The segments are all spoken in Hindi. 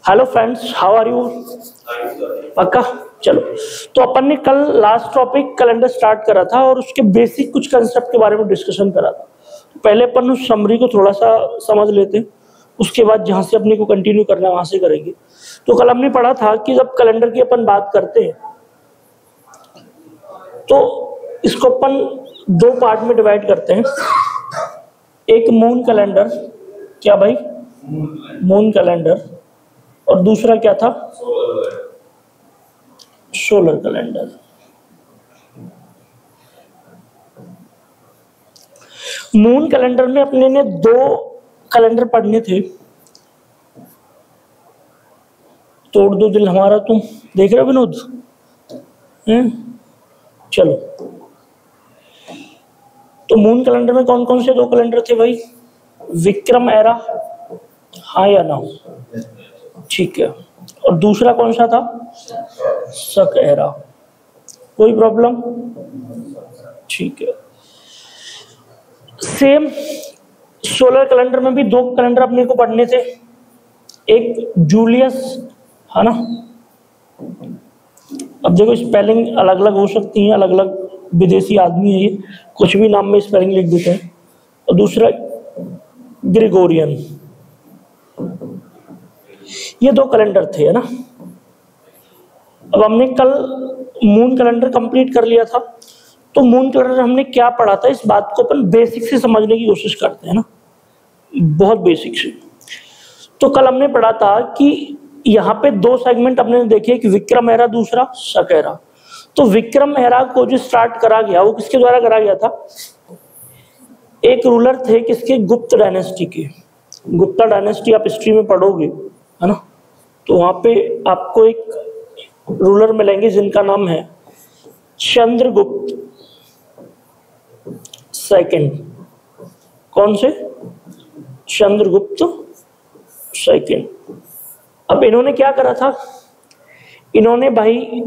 Hello friends, how are you? पक्का? चलो, तो अपन ने कल लास्ट टॉपिक कैलेंडर स्टार्ट करा था और उसके बेसिक कुछ कंसेप्ट के बारे में डिस्कशन करा था। तो पहले अपन उस समरी को थोड़ा सा समझ लेते हैं, उसके बाद जहाँ से अपने को कंटिन्यू करना है वहाँ से करेंगे। तो कल हमने पढ़ा था कि जब कैलेंडर की अपन बात करते हैं तो इसको अपन दो पार्ट में डिवाइड करते हैं। एक मून कैलेंडर, क्या भाई? मून कैलेंडर, और दूसरा क्या था? Solar calendar. मून कैलेंडर में अपने ने दो कैलेंडर पढ़ने थे। तोड़ दो दिल हमारा, तुम देख रहे हो विनोद? चलो, तो मून कैलेंडर में कौन कौन से दो कैलेंडर थे भाई? विक्रम एरा, हाँ या ना? ठीक है। और दूसरा कौन सा था? शक एरा। कोई प्रॉब्लम? ठीक है। सेम सोलर कैलेंडर में भी दो कैलेंडर अपने को पढ़ने थे। एक जूलियस, है ना? अब देखो, स्पेलिंग अलग अलग हो सकती है, अलग अलग विदेशी आदमी है ये, कुछ भी नाम में स्पेलिंग लिख देते हैं। और दूसरा ग्रेगोरियन। ये दो कैलेंडर थे, है ना? अब हमने कल मून कैलेंडर कंप्लीट कर लिया था। तो मून कैलेंडर हमने क्या पढ़ा था, इस बात को अपन बेसिक से समझने की कोशिश करते हैं ना, बहुत बेसिक से। तो कल हमने पढ़ा था कि यहाँ पे दो सेगमेंट अपने देखे, एक विक्रम एरा, दूसरा शक एरा। तो विक्रम एरा को जो स्टार्ट करा गया वो किसके द्वारा करा गया था? एक रूलर थे किसके? गुप्त डायनेस्टी के। गुप्ता डायनेस्टी आप हिस्ट्री में पढ़ोगे, है ना? तो वहां पे आपको एक रूलर मिलेंगे जिनका नाम है चंद्रगुप्त सेकंड। कौन से? चंद्रगुप्त सेकंड। अब इन्होंने क्या करा था? इन्होंने भाई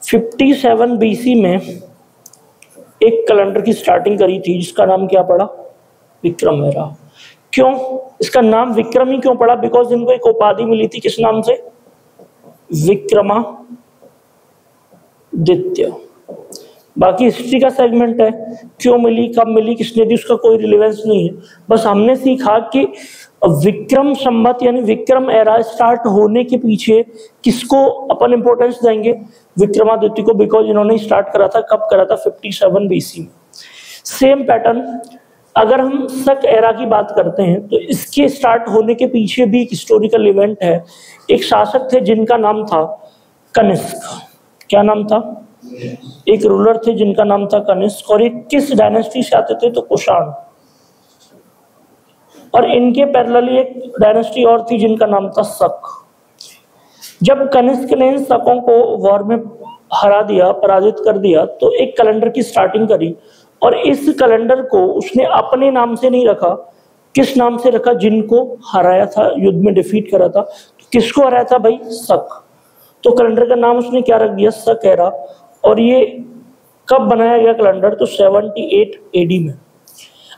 57 बीसी में एक कैलेंडर की स्टार्टिंग करी थी जिसका नाम क्या पड़ा? विक्रम एरा। क्यों इसका नाम विक्रम ही क्यों पड़ा? बिकॉज इनको एक उपाधि मिली थी, किस नाम से? विक्रमादित्य। बाकी हिस्ट्री का सेगमेंट है, क्यों मिली, कब मिली, किसने दी, उसका कोई रिलेवेंस नहीं है। बस हमने सीखा कि विक्रम संवत यानी विक्रम एरा स्टार्ट होने के पीछे किसको अपन इंपॉर्टेंस देंगे? विक्रमादित्य को, बिकॉज इन्होंने स्टार्ट करा था। कब करा था? 57 बीसी में। सेम पैटर्न अगर हम शक एरा की बात करते हैं तो इसके स्टार्ट होने के पीछे भी एक हिस्टोरिकल इवेंट है। एक शासक थे जिनका नाम था कनिष्क। क्या नाम था? एक रूलर थे जिनका नाम था कनिष्क, और एक किस डायनेस्टी से आते थे? तो कुषाण। और इनके पैरेलली एक डायनेस्टी और थी जिनका नाम था शक। जब कनिष्क ने इन शकों को वॉर में हरा दिया, पराजित कर दिया, तो एक कैलेंडर की स्टार्टिंग करी। और इस कैलेंडर को उसने अपने नाम से नहीं रखा, किस नाम से रखा? जिनको हराया था, युद्ध में डिफीट करा था। तो किसको हराया था भाई? शक। तो कैलेंडर का नाम उसने क्या रख दिया? शक एरा। और ये कब बनाया गया कैलेंडर? तो 78 एडी में।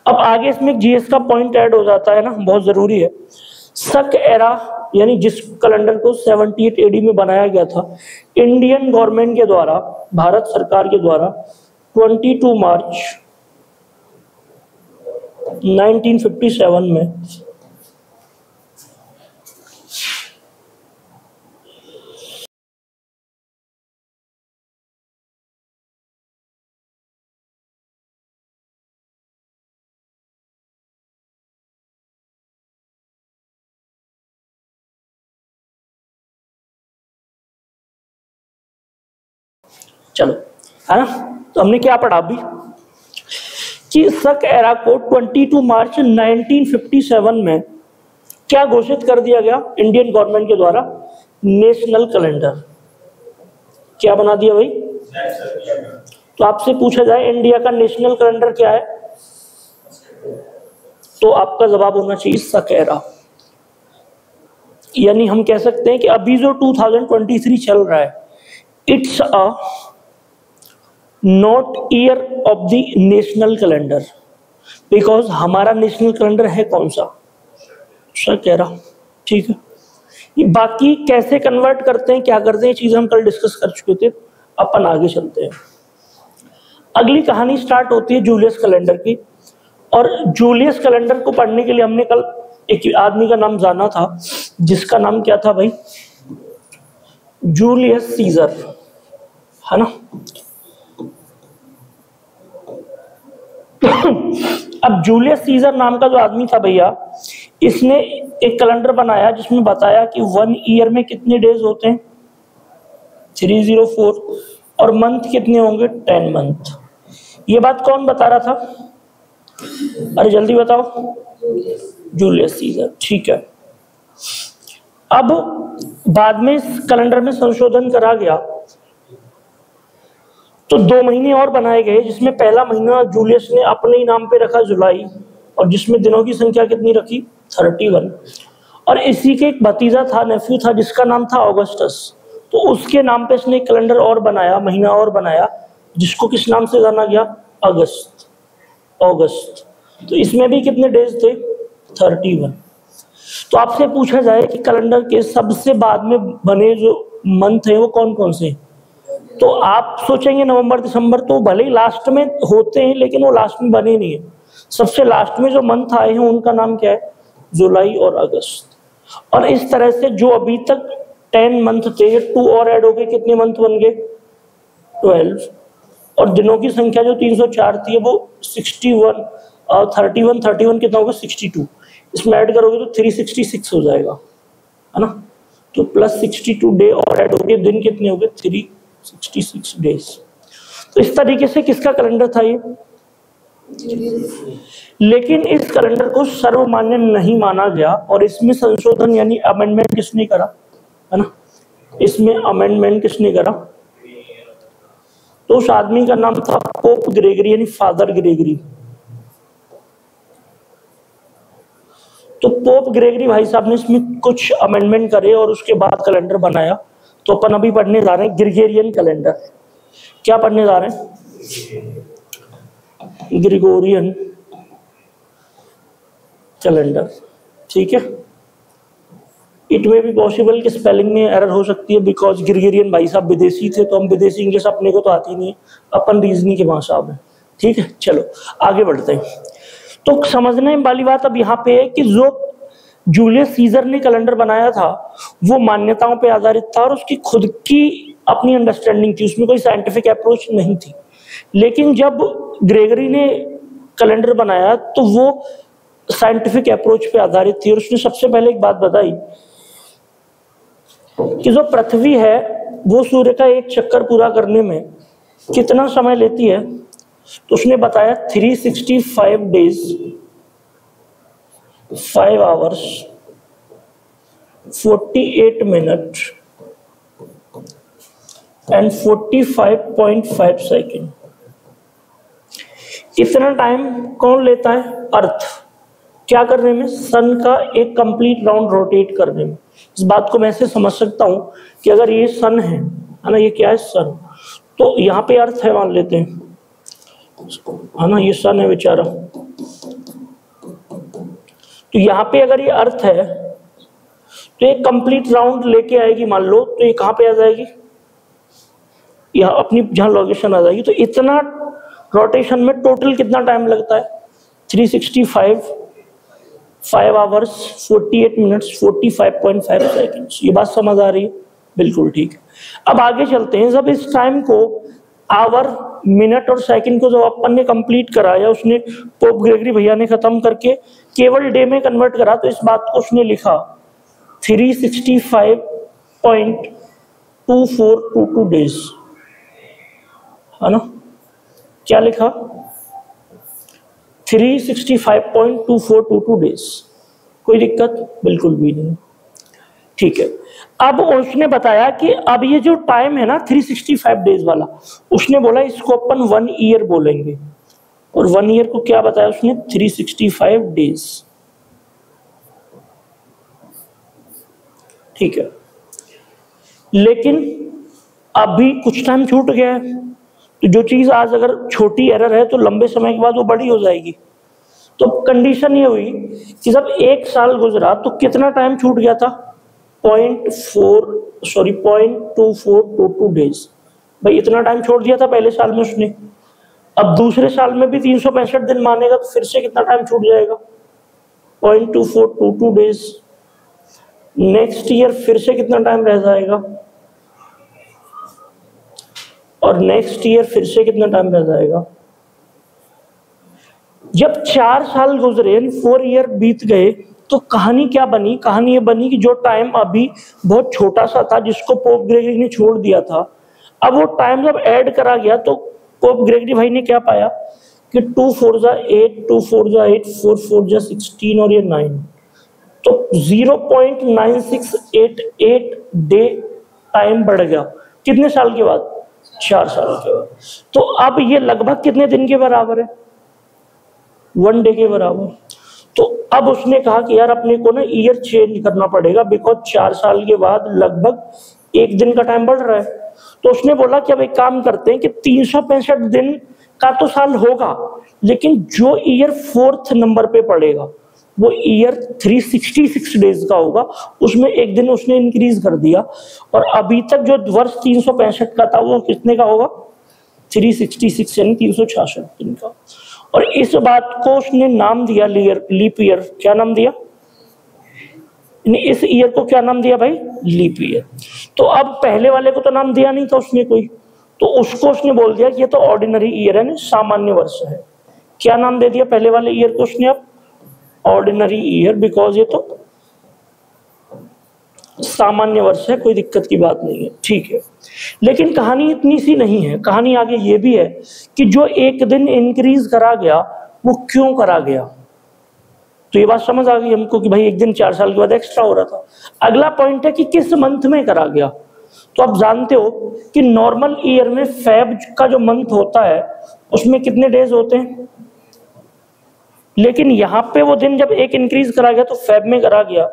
अब आगे इसमें जीएस का पॉइंट ऐड हो जाता है ना, बहुत जरूरी है। शक एरा यानी जिस कैलेंडर को 78 एडी में बनाया गया था, इंडियन गवर्नमेंट के द्वारा, भारत सरकार के द्वारा 22 मार्च 1957 में चलो, है ना? तो हमने क्या पढ़ा अभी कि शक एरा को 22 मार्च 1957 में क्या घोषित कर दिया गया इंडियन गवर्नमेंट के द्वारा? National calendar. क्या बना दिया भाई? तो आपसे पूछा जाए इंडिया का नेशनल कैलेंडर क्या है, तो आपका जवाब होना चाहिए शक एरा। यानी हम कह सकते हैं कि अभी जो 2023 चल रहा है, it's a not year of the national calendar, because हमारा नेशनल कैलेंडर है कौन सा? शक एरा। ठीक है, ये बाकी कैसे कन्वर्ट करते हैं, क्या करते हैं, चीजें हम कल डिस्कस कर चुके थे। अपन आगे चलते हैं। अगली कहानी स्टार्ट होती है जूलियस कैलेंडर की। और जूलियस कैलेंडर को पढ़ने के लिए हमने कल एक आदमी का नाम जाना था, जिसका नाम क्या था भाई? जूलियस सीजर, है ना। अब जूलियस सीजर नाम का जो आदमी था भैया, इसने एक कैलेंडर बनाया जिसमें बताया कि 1 ईयर में कितने डेज होते हैं, 304, और मंथ कितने होंगे, 10 मंथ। ये बात कौन बता रहा था? अरे जल्दी बताओ। जूलियस सीजर, ठीक है। अब बाद में इस कैलेंडर में संशोधन करा गया, तो 2 महीने और बनाए गए, जिसमें पहला महीना जूलियस ने अपने ही नाम पे रखा जुलाई, और जिसमें दिनों की संख्या कितनी रखी, 31। और इसी के एक भतीजा था, नेफ्यू था, जिसका नाम था ऑगस्टस, तो उसके नाम पे इसने एक कैलेंडर और बनाया, महीना और बनाया, जिसको किस नाम से जाना गया, अगस्त, अगस्त। तो इसमें भी कितने डेज थे, 31। तो आपसे पूछा जाए कि कैलेंडर के सबसे बाद में बने जो मंथ है वो कौन कौन से, तो आप सोचेंगे नवंबर दिसंबर, तो भले ही लास्ट में होते हैं लेकिन वो लास्ट में बने नहीं है। सबसे लास्ट में जो मंथ आए हैं उनका नाम क्या है, जुलाई और अगस्त। और इस तरह से जो अभी तक 10 मंथ थे, 2 और ऐड हो गए, कितने मंथ बन गए, 12। और दिनों की संख्या जो 304 थी वो 61 और 31 कितना होगा, 62। इसमें ऐड करोगे तो 366 हो जाएगा, है ना। तो प्लस 62 डे और ऐड हो गए, दिन कितने हो गए, 366 डेज। तो इस तरीके से किसका कैलेंडर था ये? लेकिन इस कैलेंडर को सर्वमान्य नहीं माना गया, और इसमें संशोधन यानी अमेंडमेंट किसने करा, है ना। इसमें अमेंडमेंट किसने करा? तो उस आदमी का नाम था पोप ग्रेगरी, यानी फादर ग्रेगरी। तो पोप ग्रेगरी भाई साहब ने इसमें कुछ अमेंडमेंट करे और उसके बाद कैलेंडर बनाया। तो अपन अभी पढ़ने जा रहे हैं ग्रेगोरियन कैलेंडर। क्या पढ़ने जा रहे हैं? ग्रेगोरियन कैलेंडर, ठीक है। इट मे बी पॉसिबल कि स्पेलिंग में एरर हो सकती है, बिकॉज ग्रेगोरियन भाई साहब विदेशी थे, तो हम विदेशी इंग्लिश अपने को तो आती नहीं है, अपन रीजनिंग के भाषा में, ठीक है। चलो आगे बढ़ते हैं। तो समझने वाली बात अब यहाँ पे है कि जो जूलियस सीजर ने कैलेंडर बनाया था वो मान्यताओं पे आधारित था और उसकी खुद की अपनी अंडरस्टैंडिंग थी, उसमें कोई साइंटिफिक अप्रोच नहीं थी। लेकिन जब ग्रेगरी ने कैलेंडर बनाया तो वो साइंटिफिक अप्रोच पे आधारित थी, और उसने सबसे पहले एक बात बताई कि जो पृथ्वी है वो सूर्य का एक चक्कर पूरा करने में कितना समय लेती है। तो उसने बताया 365 days, 5 hours, 48 minute and 45.5 second. इतना टाइम कौन लेता है? अर्थ। क्या करने में? सन का एक कंप्लीट राउंड रोटेट करने में। इस बात को मैं ऐसे समझ सकता हूं कि अगर ये सन है ना, ये क्या है, सन, तो यहाँ पे अर्थ है मान लेते हैं, है ना, ये सन है बेचारा। तो यहाँ पे अगर ये अर्थ है तो एक कंप्लीट राउंड लेके आएगी, मान लो, तो ये कहाँ पे आ जाएगी, यहाँ अपनी जहाँ लोकेशन आ जाएगी। तो इतना रोटेशन में टोटल कितना टाइम लगता है? 365, 5 आवर्स, 48 मिनट्स, 45.5 सेकेंड्स। ये बात समझ आ रही है? बिल्कुल ठीक है। अब आगे चलते हैं। जब इस टाइम को आवर, मिनट और सेकंड को जब अपन ने कंप्लीट कराया, उसने पोप ग्रेगरी भैया ने खत्म करके केवल डे में कन्वर्ट करा, तो इस बात को उसने लिखा 365.2422 डेज, है ना। क्या लिखा? 365.2422 डेज। कोई दिक्कत? बिल्कुल भी नहीं, ठीक है। अब उसने बताया कि अब ये जो टाइम है ना 365 डेज वाला, उसने बोला इसको अपन 1 ईयर बोलेंगे, और 1 ईयर को क्या बताया उसने? 365 डेज, ठीक है। लेकिन अभी कुछ टाइम छूट गया है, तो जो चीज आज अगर छोटी एरर है तो लंबे समय के बाद वो बड़ी हो जाएगी। तो कंडीशन ये हुई कि जब 1 साल गुजरा तो कितना टाइम छूट गया था? 0.2422 डेज। भाई इतना टाइम छोड़ दिया था पहले साल में उसने, अब दूसरे साल में भी 365 दिन मानेगा तो फिर से कितना टाइम छूट जाएगा, 0.2422 डेज। नेक्स्ट ईयर फिर से कितना टाइम रह जाएगा, और नेक्स्ट ईयर फिर से कितना टाइम रह जाएगा। जब 4 साल गुजरे, 4 ईयर बीत गए, तो कहानी क्या बनी? कहानी ये बनी कि जो टाइम अभी बहुत छोटा सा था जिसको पोप ग्रेगरी ने छोड़ दिया था, अब वो टाइम जब ऐड करा गया तो पोप ग्रेगरी भाई ने क्या पाया कि 2 4 जा 8, 2 4 जा 8, 4 4 जा 16 और ये 9, तो 0.9688 डे टाइम बढ़ गया। कितने साल के बाद? 4 साल के बाद। तो अब ये लगभग कितने दिन के बराबर है? 1 डे के बराबर। तो अब उसने कहा कि यार अपने को ना ईयर चेंज करना पड़ेगा, बिकॉज 4 साल के बाद लगभग 1 दिन का टाइम बढ़ रहा है। तो उसने बोला कि अब एक काम करते हैं कि 365 दिन का तो साल होगा, लेकिन जो ईयर 4th नंबर पे पड़ेगा वो ईयर 366 डेज का होगा, उसमें 1 दिन उसने इंक्रीज कर दिया। और अभी तक जो वर्ष 365 का था वो कितने का होगा? 366 यानी 366 दिन का। और इस बात को उसने नाम दिया लीप ईयर। क्या नाम दिया? इस ईयर को क्या नाम दिया भाई? Leap year. तो अब पहले वाले को तो नाम दिया नहीं था उसने कोई, तो उसको उसने बोल दिया कि ये तो ऑर्डिनरी ईयर है ना, सामान्य वर्ष है। क्या नाम दे दिया पहले वाले ईयर को उसने? अब ऑर्डिनरी ईयर, बिकॉज ये तो सामान्य वर्ष है, कोई दिक्कत की बात नहीं है, ठीक है। लेकिन कहानी इतनी सी नहीं है, कहानी आगे ये भी है कि जो 1 दिन इंक्रीज करा गया वो क्यों करा गया। तो ये बात समझ आ गई हमको कि भाई 1 दिन 4 साल के बाद एक्स्ट्रा हो रहा था। अगला पॉइंट है कि किस मंथ में करा गया। तो आप जानते हो कि नॉर्मल ईयर में फेब का जो मंथ होता है उसमें कितने डेज होते हैं, लेकिन यहाँ पे वो दिन जब 1 इंक्रीज करा गया तो फेब में करा गया,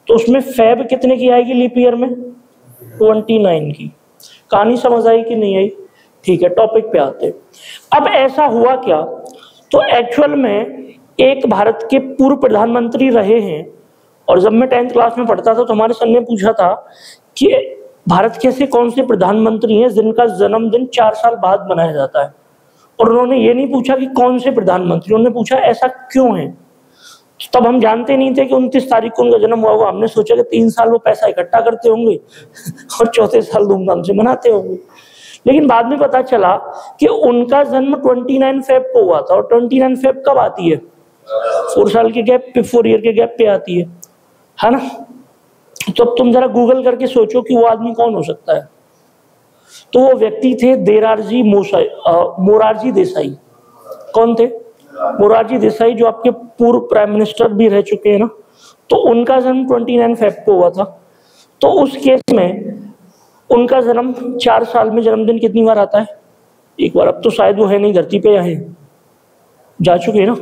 तो उसमें फेब कितने की आएगी लीप ईयर में? 29 की। कहानी समझ आई कि नहीं आई? ठीक है, टॉपिक पे आते। अब ऐसा हुआ क्या, तो एक्चुअल में एक भारत के पूर्व प्रधानमंत्री रहे हैं, और जब मैं 10th क्लास में पढ़ता था तो हमारे सर ने पूछा था कि भारत के ऐसे कौन से प्रधानमंत्री हैं जिनका जन्मदिन 4 साल बाद मनाया जाता है। और उन्होंने ये नहीं पूछा कि कौन से प्रधानमंत्री, उन्होंने पूछा ऐसा क्यों है। तब हम जानते नहीं थे कि 29 तारीख को उनका जन्म हुआ होगा। हमने सोचा कि 3 साल वो पैसा इकट्ठा करते होंगे और चौथे साल धूमधाम से मनाते होंगे। लेकिन बाद में पता चला कि उनका जन्म 29 फेब को हुआ था। और 29 फेब कब आती है? 4 साल के गैप पे, 4 ईयर के गैप पे आती है ना। तो अब तुम जरा गूगल करके सोचो कि वो आदमी कौन हो सकता है। तो वो व्यक्ति थे मोरारजी देसाई। कौन थे? मोरारजी देसाई, जो आपके पूर्व प्राइम मिनिस्टर भी रह चुके हैं ना। तो उनका जन्म 29 फेब को हुआ था। तो उस केस में उनका जन्म 4 साल में जन्मदिन कितनी बार आता है? 1 बार। अब तो शायद वो है नहीं, धरती पे है, जा चुके हैं ना,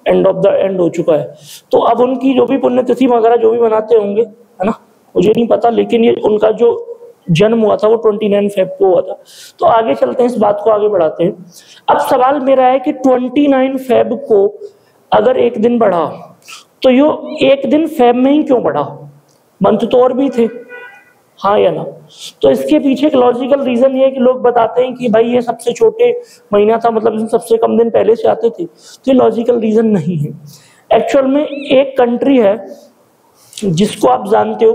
एंड ऑफ द एंड हो चुका है। तो अब उनकी जो भी पुण्यतिथि वगैरह जो भी मनाते होंगे, है ना, मुझे नहीं पता, लेकिन ये उनका जो जन्म हुआ था वो 29 फेब को हुआ था। तो आगे चलते हैं, इस बात को आगे बढ़ाते हैं। अब सवाल मेरा है कि 29 फेब को अगर 1 दिन बढ़ा तो यो 1 दिन फेब में ही क्यों बढ़ा? मंथ तो और भी थे, हाँ या ना। तो इसके पीछे एक लॉजिकल रीजन ये है कि लोग बताते हैं कि भाई ये सबसे छोटे महीना था, मतलब सबसे कम दिन पहले से आते थे। तो ये लॉजिकल रीजन नहीं है। एक्चुअल में एक कंट्री है जिसको आप जानते हो,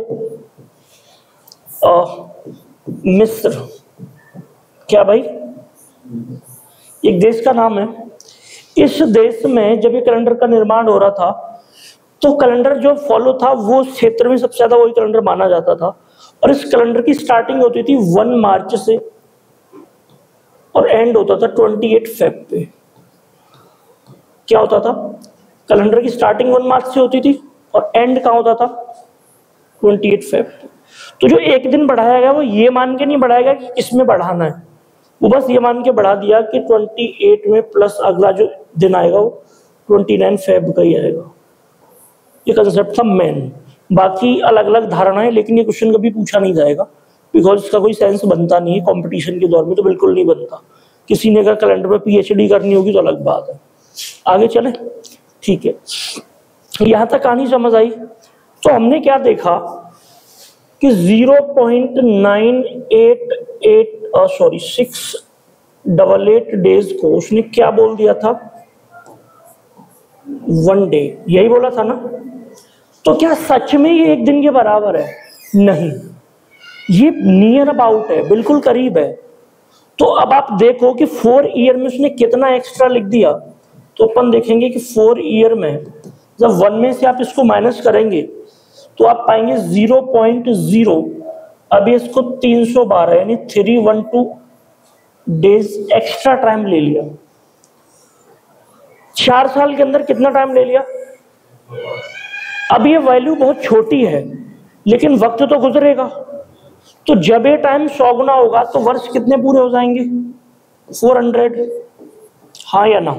मिस्र। क्या भाई? एक देश का नाम है। इस देश में जब ये कैलेंडर का निर्माण हो रहा था तो कैलेंडर जो फॉलो था वो क्षेत्र में सबसे ज्यादा वही कैलेंडर माना जाता था। और इस कैलेंडर की स्टार्टिंग होती थी 1 मार्च से और एंड होता था 28 फेब पे। क्या होता था? कैलेंडर की स्टार्टिंग 1 मार्च से होती थी और एंड कहाँ होता था? 28 फेब। तो जो 1 दिन बढ़ाया गया वो ये मान के नहीं बढ़ाया गया कि किसमें बढ़ाना है, वो बस ये मान के बढ़ा दिया कि 28 में प्लस अगला जो दिन आएगा वो 29 फेब का ही आएगा। ये कंसेप्ट था मेन। बाकी अलग अलग धारणाएं, लेकिन ये क्वेश्चन कभी पूछा नहीं जाएगा बिकॉज इसका कोई सेंस बनता नहीं है। कंपटीशन के दौर में तो बिल्कुल नहीं बनता। किसी ने अगर कैलेंडर में PhD करनी होगी तो अलग बात है। आगे चले, ठीक है, यहाँ तक कहानी समझ आई। तो हमने क्या देखा कि 688 डेज को उसने क्या बोल दिया था, 1 डे, यही बोला था ना। तो क्या सच में ये एक दिन के बराबर है? नहीं, ये नियर अबाउट है, बिल्कुल करीब है। तो अब आप देखो कि 4 ईयर में उसने कितना एक्स्ट्रा लिख दिया। तो अपन देखेंगे कि 4 ईयर में जब 1 में से आप इसको माइनस करेंगे तो आप पाएंगे 0.0। अब इसको 312 यानी 312 डेज एक्स्ट्रा टाइम ले लिया। 4 साल के अंदर कितना टाइम ले लिया? अब ये वैल्यू बहुत छोटी है लेकिन वक्त तो गुजरेगा। तो जब ये टाइम 100 गुना होगा तो वर्ष कितने पूरे हो जाएंगे? 400। हाँ या ना?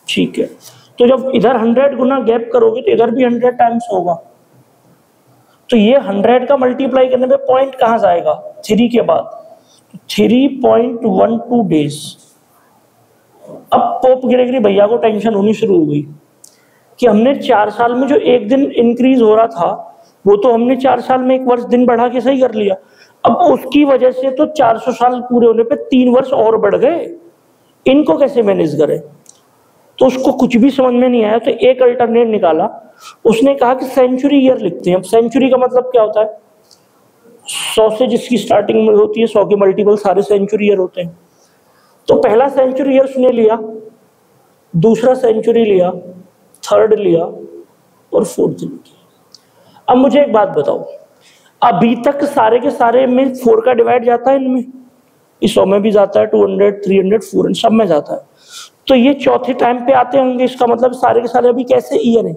ठीक है। तो जब इधर 100 गुना गैप करोगे तो इधर भी 100 टाइम्स होगा। तो ये 100 का मल्टीप्लाई करने पे पॉइंट कहां जाएगा? 3 के बाद 3.12 डेज। अब पोप ग्रेगरी भैया को टेंशन होनी शुरू हो गई कि हमने 4 साल में जो एक दिन इंक्रीज हो रहा था वो तो हमने 4 साल में 1 वर्ष दिन बढ़ा के सही कर लिया। अब उसकी वजह से तो 400 साल पूरे होने पे 3 वर्ष और बढ़ गए, इनको कैसे मैनेज करें? तो उसको कुछ भी समझ में नहीं आया। तो एक अल्टरनेट निकाला, उसने कहा कि सेंचुरी ईयर लिखते हैं। अब सेंचुरी का मतलब क्या होता है? 100 से जिसकी स्टार्टिंग में होती है 100 के मल्टीपल सारे सेंचुरी ईयर होते हैं। तो पहला सेंचुरी ईयर उसने लिया, दूसरा सेंचुरी लिया, थर्ड लिया और फोर्थ लिया। अब मुझे एक बात बताओ, अभी तक सारे के सारे में 4 का डिवाइड जाता है इनमें, इस 100 में भी जाता है, 200, 300, 400 सब में जाता है। तो ये चौथे टाइम पे आते होंगे, इसका मतलब सारे के सारे अभी कैसे ईयर हैं?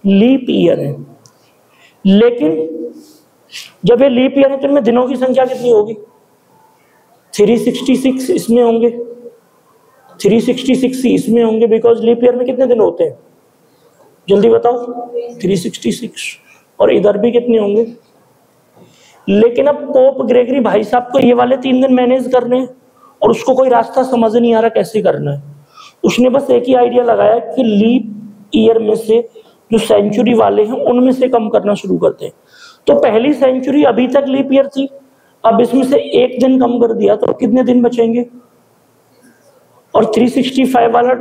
लीप ईयर है। लेकिन जब ये लीप ईयर है तो इनमें दिनों की संख्या कितनी होगी? 366 इसमें होंगे, 366 इसमें होंगे, बिकॉज लीप ईयर में कितने दिन होते हैं? जल्दी बताओ। 366। और इधर भी कितने होंगे? लेकिन अब पोप ग्रेगरी भाई साहब को ये वाले 3 दिन मैनेज करने हैं और उसको कोई रास्ता समझ नहीं आ रहा कैसे करना है। उसने बस एक ही आइडिया लगाया कि लीप ईयर में से जो सेंचुरी वाले हैं उनमें से कम करना शुरू करते हैं। तो पहली सेंचुरी अभी तक लीप ईयर थी, अब इसमें से 1 दिन कम कर दिया तो कितने दिन बचेंगे? और 365 वाला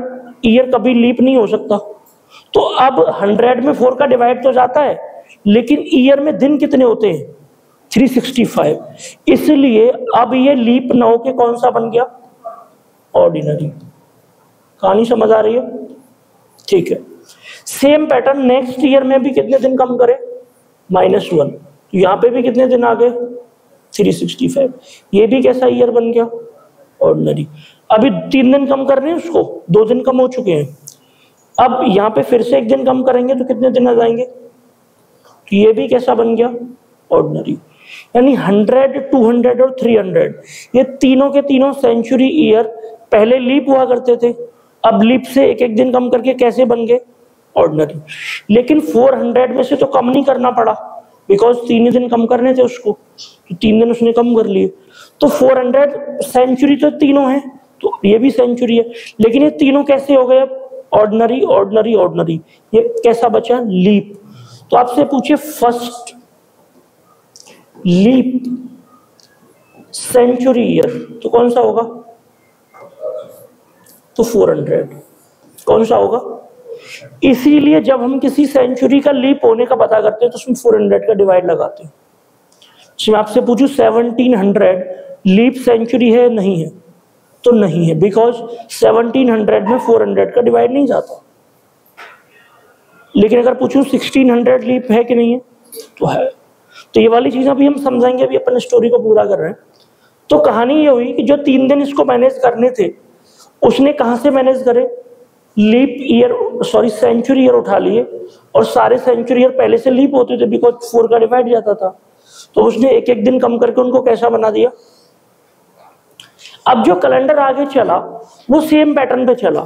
ईयर कभी लीप नहीं हो सकता। तो अब 100 में 4 का डिवाइड तो जाता है लेकिन ईयर में दिन कितने होते हैं? 365। इसलिए अब ये लीप ना होके कौन सा बन गया? ऑर्डिनरी। कहानी समझ आ रही है? ठीक है। सेम पैटर्न नेक्स्ट ईयर में भी कितने दिन कम करे? -1। तो यहां पे भी कितने दिन आ गए? 365। ये भी कैसा ईयर बन गया? ऑर्डिनरी। अभी 3 दिन कम कर रहे हैं उसको, 2 दिन कम हो चुके हैं। अब यहां पे फिर से 1 दिन कम करेंगे तो कितने दिन आ जाएंगे? तो ये भी कैसा बन गया? ऑर्डिनरी। यानी 100, 200 और 300 ये तीनों के तीनों सेंचुरी ईयर पहले लीप हुआ करते थे, अब लीप से 1-1 दिन कम करके कैसे बन गए? ऑर्डिनरी। लेकिन 400 में से तो कम नहीं करना पड़ा बिकॉज 3 ही दिन कम करने थे उसको, तो 3 दिन उसने कम कर लिए। तो 400 सेंचुरी तो तीनों है, तो ये भी सेंचुरी है। लेकिन ये तीनों कैसे हो गए? Ordinary, ordinary, ordinary. ये कैसा बचा? लीप। तो आपसे पूछे फर्स्ट लीप सेंचुरी ईयर तो कौन सा होगा? तो 400। कौन सा होगा? इसीलिए जब हम किसी सेंचुरी का लीप होने का पता करते हैं तो उसमें 400 का डिवाइड लगाते हैं। मैं आपसे पूछूं 1700 लीप सेंचुरी है नहीं है? तो नहीं है, बिकॉज 1700 में 400 का डिवाइड नहीं जाता। लेकिन अगर पूछूं 1600 लीप है कि नहीं है? तो है। तो ये वाली चीज अभी हम समझाएंगे, अभी अपन स्टोरी को पूरा कर रहे हैं। तो कहानी ये हुई कि जो 3 दिन इसको मैनेज करने थे उसने कहां से मैनेज करे? Leap year, sorry century year उठा लिए, और सारे सेंचुरी ईयर पहले से लीप होते थे बिकॉज 4 का डिवाइड जाता था। तो उसने 1-1 दिन कम करके उनको कैसा बना दिया? अब जो कैलेंडर आगे चला वो सेम पैटर्न पे चला।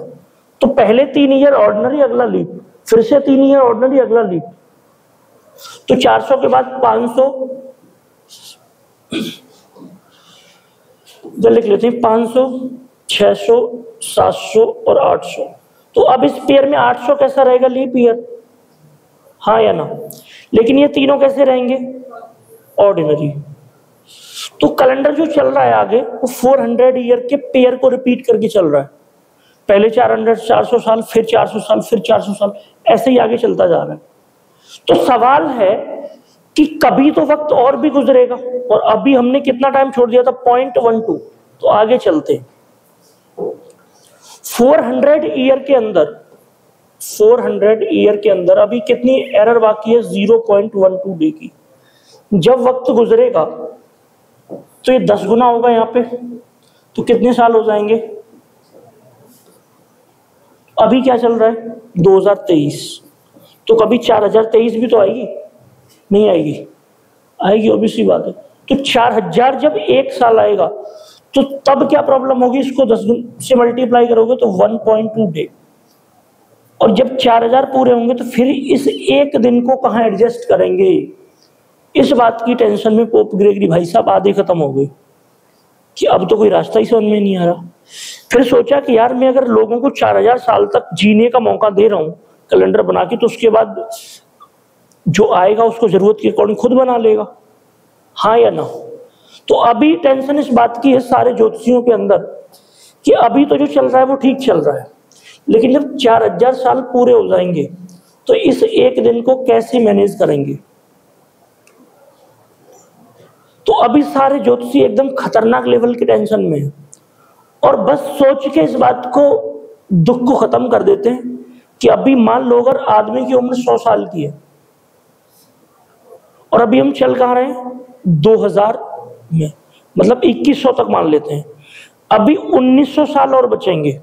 तो पहले 3 ईयर ऑर्डिनरी, अगला लीप, फिर से 3 ईयर ऑर्डिनरी, अगला लीप। तो 400 के बाद 500, लिख लेते हैं 500, 600, 700 और 800। तो अब इस पेयर में 800 कैसा रहेगा? Leap year. हाँ या ना? लेकिन ये तीनों कैसे रहेंगे? ऑर्डिनरी। तो कैलेंडर जो चल रहा है आगे वो 400 ईयर के पेयर को रिपीट करके चल रहा है। पहले 400 साल, फिर 400 साल, फिर 400 साल, ऐसे ही आगे चलता जा रहा है। तो सवाल है कि कभी तो वक्त और भी गुजरेगा, और अभी हमने कितना टाइम छोड़ दिया था, 0.12। तो आगे चलते हैं। 400 ईयर के अंदर, 400 ईयर के अंदर अभी कितनी एरर बाकी है, 0.12 डे की। जब वक्त गुजरेगा तो ये 10 गुना होगा यहाँ पे, तो कितने साल हो जाएंगे। अभी क्या चल रहा है, 2023, तो कभी 4023 भी तो आएगी, नहीं आएगी, आएगी, ऑब्वियसली बात है। तो 4000 जब एक साल आएगा तो तब क्या प्रॉब्लम होगी, इसको 10 से मल्टीप्लाई करोगे तो 1.2 डे। और जब 4000 पूरे होंगे तो फिर इस एक दिन को कहाँ एडजस्ट करेंगे, इस बात की टेंशन में पोप ग्रेगरी भाई साहब आधे खत्म हो गए कि अब तो कोई रास्ता ही समझ में नहीं आ रहा। फिर सोचा कि यार मैं अगर लोगों को 4000 साल तक जीने का मौका दे रहा हूँ कैलेंडर बना के, तो उसके बाद जो आएगा उसको जरूरत के अकॉर्डिंग खुद बना लेगा, हाँ या ना। तो अभी टेंशन इस बात की है सारे ज्योतिषियों के अंदर कि अभी तो जो चल रहा है वो ठीक चल रहा है, लेकिन जब 4000 साल पूरे हो जाएंगे तो इस एक दिन को कैसे मैनेज करेंगे। तो अभी सारे ज्योतिषी एकदम खतरनाक लेवल की टेंशन में है, और बस सोच के इस बात को, दुख को खत्म कर देते हैं कि अभी मान लो अगर आदमी की उम्र 100 साल की है और अभी हम चल कहाँ रहे हैं 2000 में, मतलब 2100 तक मान लेते हैं, अभी 1900 साल और बचेंगे,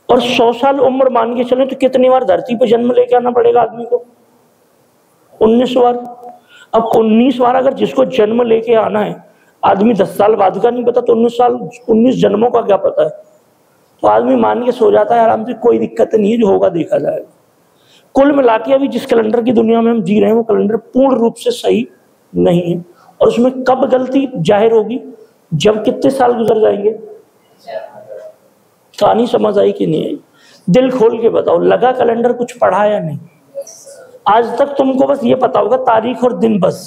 और 100 साल उम्र मान के चले तो कितनी बार धरती पर जन्म लेके आना पड़ेगा आदमी को, 19 बार। अब 19 बार अगर जिसको जन्म लेके आना है, आदमी 10 साल बाद का नहीं पता, तो 19 साल 19 जन्मों का क्या पता है। तो आदमी मान के सो जाता है आराम से, कोई दिक्कत नहीं है, जो होगा देखा जाएगा। कुल मिला के अभी जिस कैलेंडर की दुनिया में हम जी रहे हैं वो कैलेंडर पूर्ण रूप से सही नहीं है, और उसमें कब गलती जाहिर होगी, जब कितने साल गुजर जाएंगे। कहानी समझ आई कि नहीं आई, दिल खोल के बताओ, लगा कैलेंडर कुछ पढ़ा या नहीं। आज तक तुमको बस ये पता होगा तारीख और दिन, बस,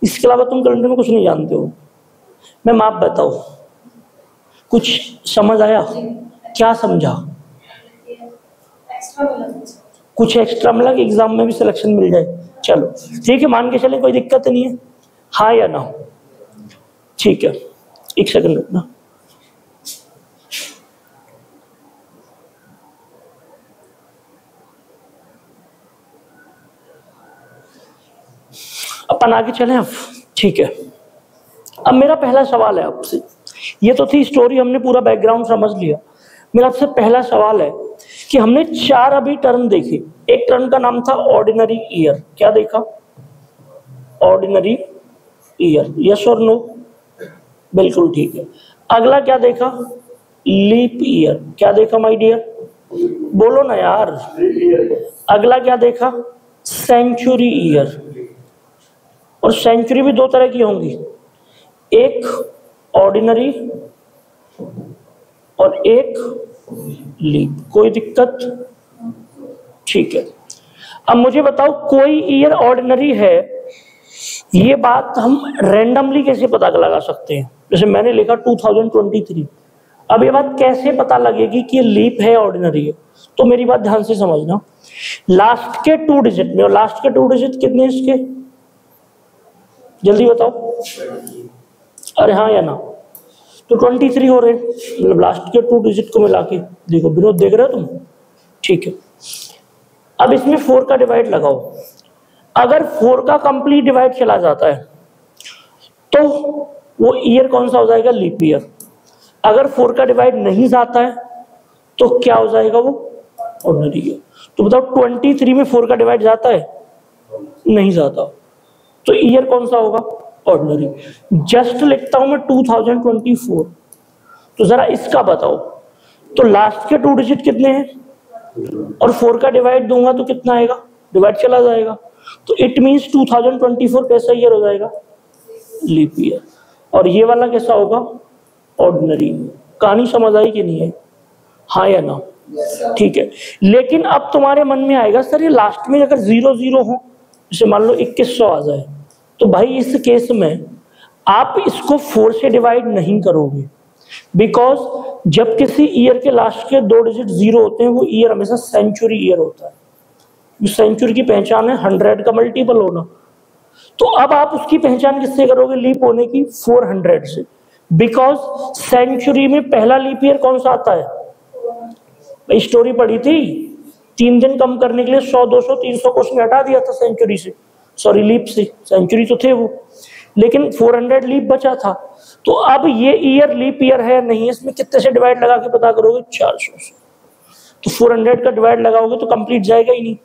इसके अलावा तुम कैलेंडर में कुछ नहीं जानते हो। मैं माप बताओ, कुछ समझ आया, क्या समझा, कुछ एक्स्ट्रा मिला कि एग्जाम में भी सिलेक्शन मिल जाए। चलो ठीक है, मान के चले, कोई दिक्कत नहीं है, हाँ या ना। ठीक है, एक सेकंड रुकना। अपन आगे चले अब, ठीक है। अब मेरा पहला सवाल है आपसे, ये तो थी स्टोरी, हमने पूरा बैकग्राउंड समझ लिया। मेरा आपसे पहला सवाल है कि हमने 4 अभी टर्म देखे। एक टर्म का नाम था ऑर्डिनरी ईयर, क्या देखा, ऑर्डिनरी ईयर, यस और नो, बिल्कुल ठीक है। अगला क्या देखा, लीप ईयर, क्या देखा माय डियर, बोलो ना यार। अगला क्या देखा, सेंचुरी ईयर, और सेंचुरी भी 2 तरह की होंगी, एक ऑर्डिनरी और एक लीप, कोई दिक्कत, ठीक है। अब मुझे बताओ कोई ईयर ऑर्डिनरी है, ये बात हम रैंडमली कैसे पता लगा सकते हैं। जैसे मैंने लिखा 2023, अब ये बात कैसे पता लगेगी कि ये लीप है ऑर्डिनरी है। तो मेरी बात ध्यान से समझना, लास्ट के 2 डिजिट में, और लास्ट के 2 डिजिट कितने इसके, जल्दी बताओ, अरे हाँ या ना, तो 23 हो रहे, मतलब लास्ट के 2 डिजिट को मिला के देखो। विनोद देख रहे हो तुम, ठीक है। अब इसमें 4 का डिवाइड लगाओ, अगर 4 का कंप्लीट डिवाइड चला जाता है तो वो ईयर कौन सा हो जाएगा, लीप ईयर। अगर 4 का डिवाइड नहीं जाता है तो क्या हो जाएगा, वो ऑर्डिनरी ईयर। तो बताओ 23 में 4 का डिवाइड जाता है, नहीं जाता, तो ईयर कौन सा होगा, ऑर्डिनरी। जस्ट लिखता हूं मैं 2024, तो जरा इसका बताओ, तो लास्ट के 2 डिजिट कितने हैं, और 4 का डिवाइड दूंगा तो कितना आएगा, डिवाइड चला जाएगा, तो इट मींस 2024 कैसा ईयर हो जाएगा, लीप ईयर। और ये वाला कैसा होगा, ऑर्डिनरी। कहानी समझ आई कि नहीं है, हाँ या ना, ठीक है। लेकिन अब तुम्हारे मन में आएगा, सर ये लास्ट में अगर 00 हो, जैसे मान लो 2100 आ जाए, तो भाई इस केस में आप इसको 4 से डिवाइड नहीं करोगे, बिकॉज जब किसी ईयर के लास्ट के 2 डिजिट 0 होते हैं वो ईयर हमेशा सेंचुरी ईयर होता है। सेंचुरी की पहचान है 100 का मल्टीपल होना। तो अब आप उसकी पहचान किससे करोगे लीप होने की? 400 से, बिकॉज सेंचुरी में पहला लीप ईयर कौन सा आता है? स्टोरी पढ़ी थी, 3 दिन कम करने के लिए 100 200 300 क्वेश्चन हटा दिया था सेंचुरी से, सॉरी लीप से। सेंचुरी तो थे वो, लेकिन 400 लीप बचा था। तो अब ये ईयर लीप ईयर है नहीं, इसमें कितने से डिवाइड लगा के पता करोगे? 400 से। तो 400 का डिवाइड लगाओगे तो कंप्लीट जाएगा ही नहीं।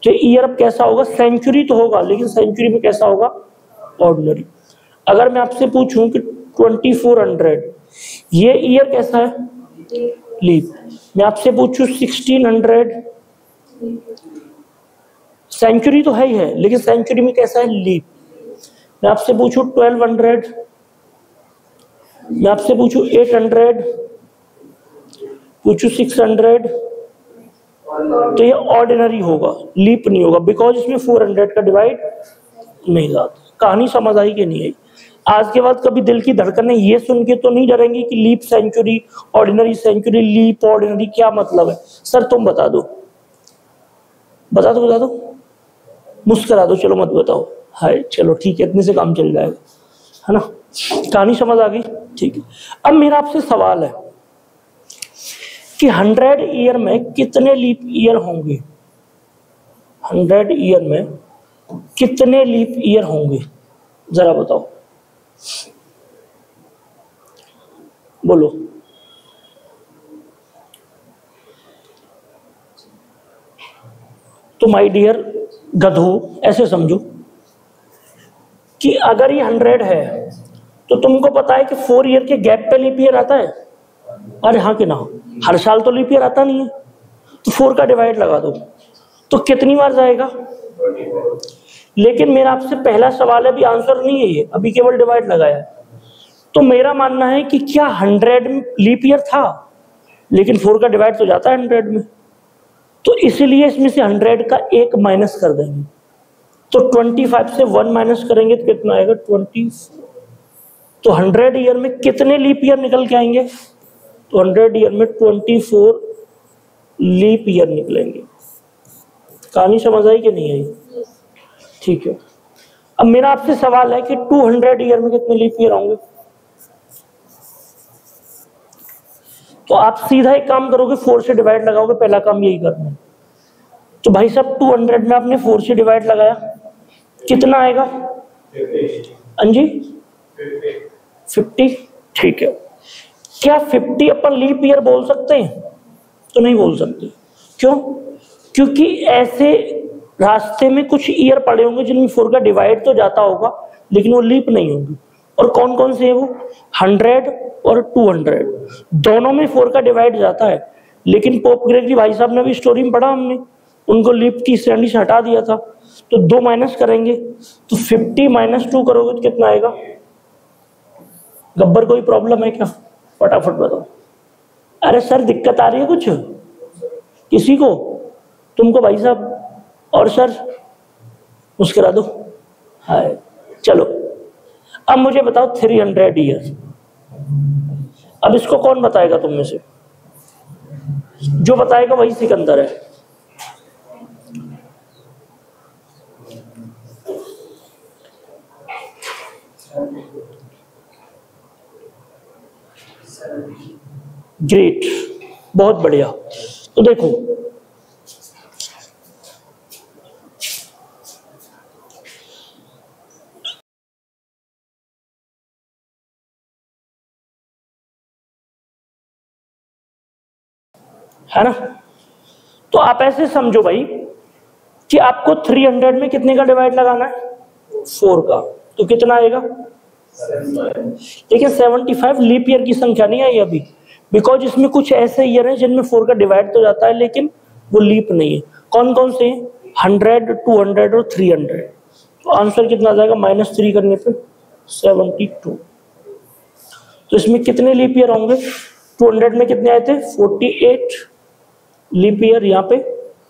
तो ईयर अब कैसा होगा? सेंचुरी तो होगा, लेकिन सेंचुरी में कैसा होगा? ऑर्डिनरी। अगर मैं आपसे पूछूं कि 2400 ये ईयर कैसा है? लीप। मैं आपसे पूछूं 1600, सेंचुरी तो है ही है, लेकिन सेंचुरी में कैसा है? लीप। मैं आपसे पूछूं 1200, मैं आपसे पूछूं 800, पूछूं 600, तो ये ऑर्डिनरी होगा, लीप नहीं होगा, बिकॉज इसमें 400 का डिवाइड नहीं जाता। कहानी समझ आई कि नहीं आई? आज के बाद कभी दिल की धड़कनें ये सुन के तो नहीं डरेंगी कि leap century, ordinary century, leap ordinary क्या मतलब है? सर तुम बता दो, बता दो, बता दो, मुस्कुरा दो, चलो मत बताओ। हाय चलो ठीक है, इतने से काम चल जाएगा, है ना? कहानी समझ आ गई? ठीक है। अब मेरा आपसे सवाल है कि 100 ईयर में कितने लीप ईयर होंगे? 100 ईयर में कितने लीप ईयर होंगे? जरा बताओ, बोलो। तो माय डियर गधो, ऐसे समझो कि अगर ये 100 है तो तुमको पता है कि 4 ईयर के गैप पे लीप ईयर आता है। अरे हाँ कि ना? हर साल तो लीप ईयर आता नहीं है। तो 4 का डिवाइड लगा दो तो कितनी बार जाएगा? लेकिन मेरा आपसे पहला सवाल है, अभी आंसर नहीं है ये, अभी केवल डिवाइड लगाया है। तो मेरा मानना है कि क्या 100 लीप ईयर था, लेकिन 4 का डिवाइड तो जाता है 100 में, तो इसीलिए इसमें से 100 का 1 माइनस कर देंगे। तो 25 से 1 माइनस करेंगे तो कितना आएगा? 24। तो 100 ईयर में कितने लीप ईयर निकल के आएंगे? तो 100 ईयर में 24 लीप ईयर निकलेंगे। कहानी समझ आई कि नहीं आई? ठीक है। अब मेरा आपसे सवाल है कि 200 ईयर में कितने लीप ईयर होंगे? तो आप सीधा एक काम करोगे, 4 से डिवाइड लगाओगे, पहला काम यही करना है। तो भाई साहब 200 में आपने 4 से डिवाइड लगाया, कितना आएगा? अंजी 50। ठीक है। क्या 50 अपन लीप ईयर बोल सकते हैं? तो नहीं बोल सकते। क्यों? क्योंकि ऐसे रास्ते में कुछ ईयर पड़े होंगे जिनमें 4 का डिवाइड तो जाता होगा, लेकिन वो लीप नहीं होंगे। और कौन कौन से है वो? 100 और 200, दोनों में 4 का डिवाइड जाता है। लेकिन पोप ग्रेगरी भाई साहब ने भी स्टोरी में पढ़ा हमने, उनको लीप की स्टैंडी से हटा दिया था। तो 2 माइनस करेंगे तो 50 माइनस 2 करोगे तो कितना आएगा? गब्बर कोई प्रॉब्लम है क्या? फटाफट बताओ। अरे सर दिक्कत आ रही है कुछ किसी को? तुमको भाई साहब? और सर मुस्कुरा दो। हाय चलो, अब मुझे बताओ 300 ईयर। अब इसको कौन बताएगा तुम में से? जो बताएगा वही सिकंदर है। ग्रेट, बहुत बढ़िया। तो देखो है ना, तो आप ऐसे समझो भाई कि आपको 300 में कितने का डिवाइड लगाना है? 4 का। तो कितना आएगा? देखिए 75 लीप ईयर की संख्या नहीं आई अभी, बिकॉज इसमें कुछ ऐसे ईयर हैं जिनमें 4 का डिवाइड तो जाता है लेकिन वो लीप नहीं है। कौन कौन से? 100, 200 और 300। तो आंसर कितना आ जाएगा? -3 करने पे 72। तो इसमें कितने लीप ईयर होंगे? 200 में कितने आए थे? 48 लीप ईयर यहाँ पे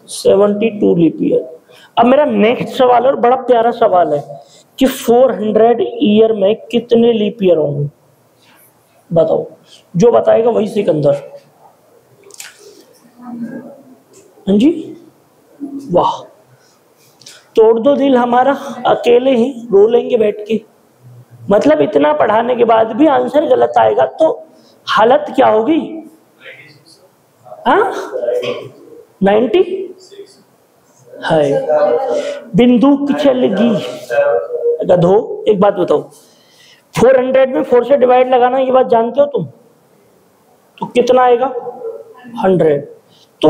72 लीप ईयर। अब मेरा नेक्स्ट सवाल और बड़ा प्यारा सवाल है कि 400 ईयर में कितने लीप ईयर होंगे, बताओ। जो बताएगा वही सिकंदर। हाँ जी, वाह, तोड़ दो दिल हमारा, अकेले ही रो लेंगे बैठ के। मतलब इतना पढ़ाने के बाद भी आंसर गलत आएगा तो हालत क्या होगी? हाँ, 90 है। बिंदुक चलेगी गधो। एक बात बताओ, 400 में 4 से डिवाइड लगाना, ये बात जानते हो तुम? तो कितना आएगा? 100। तो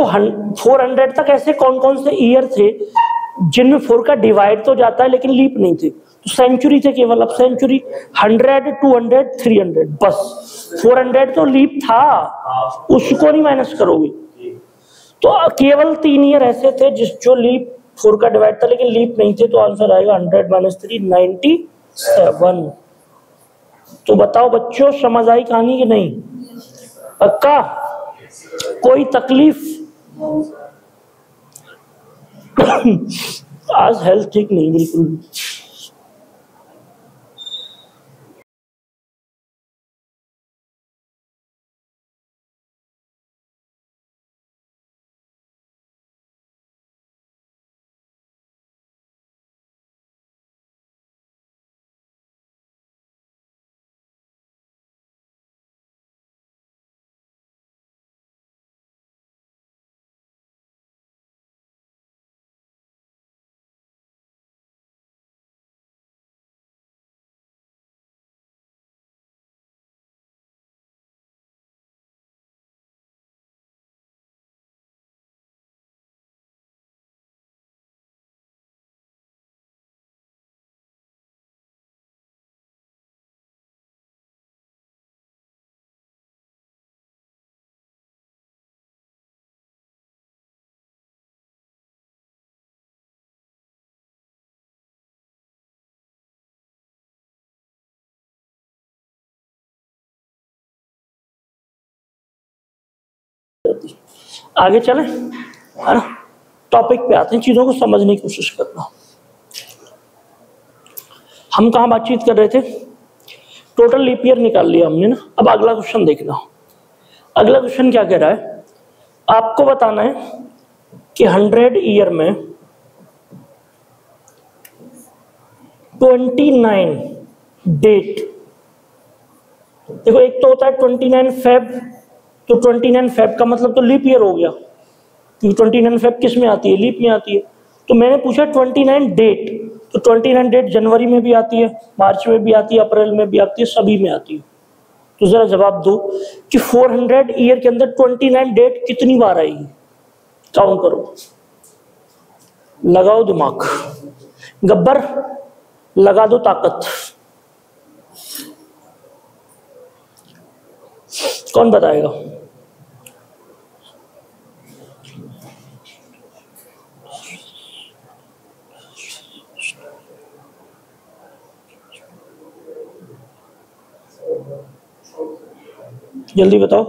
400 तक ऐसे कौन कौन से ईयर थे जिनमें 4 का डिवाइड तो जाता है लेकिन लीप नहीं थे? तो सेंचुरी थे केवल। अब सेंचुरी 100, 200, 300, बस। 400 तो लीप था, उसको नहीं माइनस करोगे। तो केवल 3 ईयर ऐसे थे जो लीप 4 का डिवाइड था लेकिन लीप नहीं थे। तो आंसर आएगा 100 - 3, 97। तो बताओ बच्चों, समझ आई कहानी कि नहीं? पक्का? कोई तकलीफ? आज हेल्थ ठीक नहीं बिल्कुल। आगे चले, है ना? टॉपिक पे आते हैं, चीजों को समझने की कोशिश करना। हम कहाँ बातचीत कर रहे थे? टोटल लीप ईयर निकाल लिया हमने ना। अब अगला क्वेश्चन देखना। अगला क्वेश्चन क्या कह रहा है? आपको बताना है कि 100 ईयर में 29 डेट। देखो, एक तो होता है 29 फेब, तो 29 फेब का मतलब तो लीप ईयर हो गया, क्योंकि 29 फेब किस में आती है? लीप में आती है। तो मैंने पूछा 29 डेट, तो 29 डेट जनवरी में भी आती है, मार्च में भी आती है, अप्रैल में भी आती है, सभी में आती है। तो जरा जवाब दो कि 400 ईयर के अंदर 29 डेट कितनी बार आएगी? काउंट करो, लगाओ दिमाग। गब्बर, लगा दो ताकत। कौन बताएगा? जल्दी बताओ।